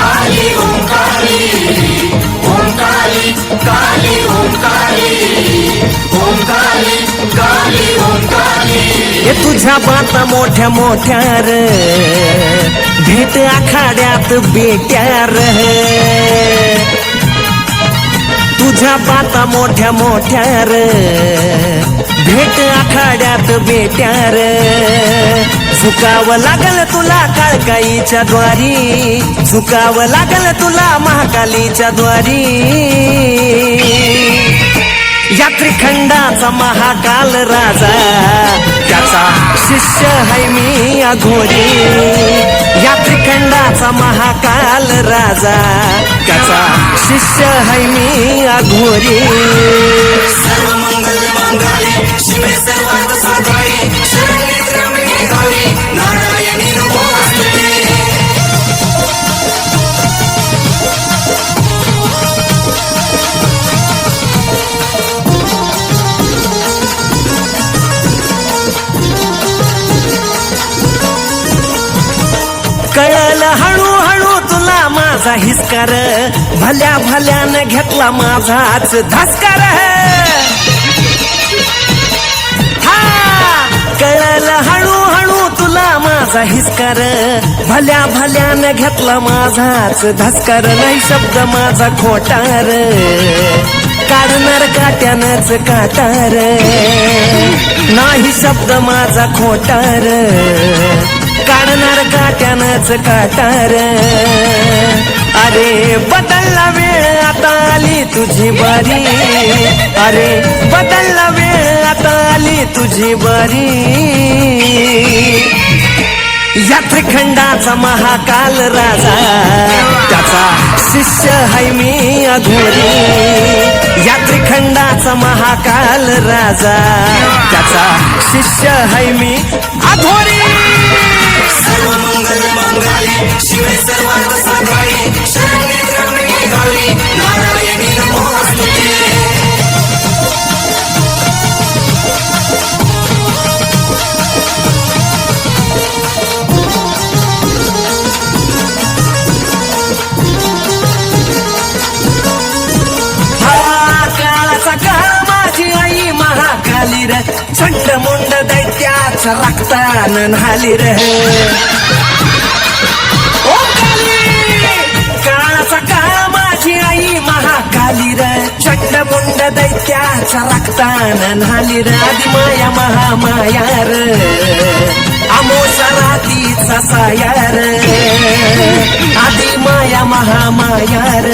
काली ओंकारी, ओंकारी काली ओंकारी, ओंकारी काली ओंकारी। हे तुझ्या बाता मोठ्या मोठ्या र, भेट आखाड्यात बेट्या र, तुझ्या बाता मोठ्या मोठ्या र, भेट आखाड्यात बेट्या र, झुकावं लागल तुला काळकाईच्या द्वारी, झुकावं लागल तुला महाकालीच्या द्वारी। यात्रिखंडाचा महाकाल राजा, त्याचा शिष्य है मी अघोरी। यात्रिखंडाचा महाकाल राजा, त्याचा शिष्य है मी अघोरी। सर्व मंगल मंगले शिवे सर्वार्थ साधाई, शरण्ये त्र्यंबके गौरी नारायणी नमोस्तुते। कळलं हळूहळू तुला माझा हिसकार, भल्या भल्यानं घेतला माझाच धसकार। हा कळलं हळूहळू तुला माझा हिसकार, भल्या भल्यानं घेतला माझाच धसकार। नाही शब्द माझा खोटार, काढणार काट्यानंच काटार, नाही शब्द माझा खोटार, काढणार काट्यानंच काटार। अरे बदलला वेळ आता आली तुझी बारी, अरे बदलला वेळ आता आली तुझी बारी। यात्रिखंडाचा महाकाल राजा, त्याचा शिष्य है मी अघोरी। यात्रिखंडाचा महाकाल राजा, त्याचा शिष्य है मी अघोरी। सर्व मंगल मंगले शिवे सर्वार्थ साधाई, शरण्ये त्र्यंबके गौरी नारायणी नमोस्तुते। माझी आई महाकाली र, चंड मुंड दैत्याच रक्तान न्हाली र। ओ काली काळाचा काळ माझी आई महाकाली र, चंड मुंड दैत्याच रक्तान न्हाली र। आदि माया महामाया र, अमोशा रातीचा साया र, आदि माया महामाया र,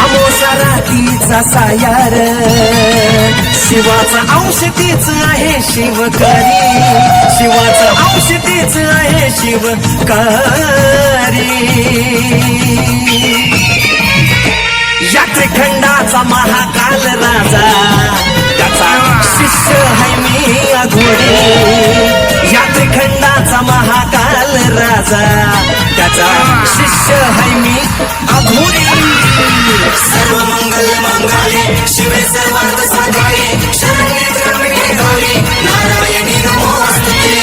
अमोशा रातीचा साया र। शिवाचा अंश तीच आहे शिवकारी, शिवाचा अंश तीच आहे शिवकारी। यात्रिखंडाचा महाकाल राजा, त्याचा शिष्य है मी अघोरी। यात्रिखंडाचा महाकाल राजा, त्याचा शिष्य है मी अघोरी। सर्व मंगल मंगले शिवे सर्वार्थ साधाई, शरण्ये त्र्यंबके गौरी नारायणी नमोस्तुते।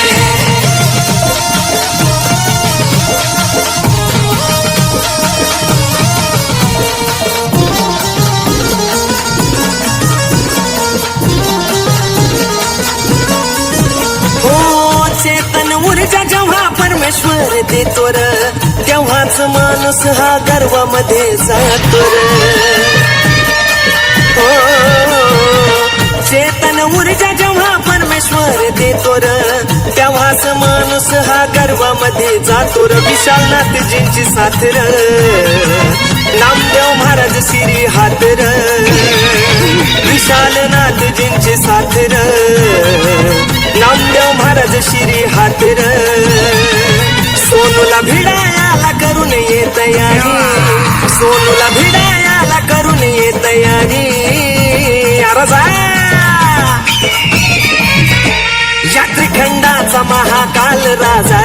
चेतन ऊर्जा जेव्हा परमेश्वर देतो र, तेव्हाच माणूस हा गर्वामध्ये जातो र। चेतन ऊर्जा जेव्हा परमेश्वर देतो र, तेव्हाच माणूस हा गर्वामध्ये जातो र। विशालनाथजींची साथ र, नामदेव महाराज श्री हात र, विशालनाथजींची साथ र, नामदेव महाराज श्री हात र। सोनूला भिडायाला करून ये तयारी, सोनूला भिडायाला करून ये तयारी। अरजा यात्रिखंडाचा महाकाल राजा,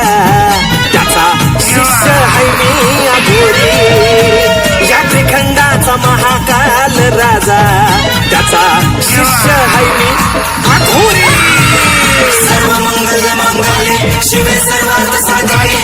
त्याचा शिष्य है मी अघोरी। यात्रिखंडाचा महाकाल राजा, त्याचा शिष्य है मी अघोरी। सर्व मंगल मंगले शिवे सर्वार्थ साधाई,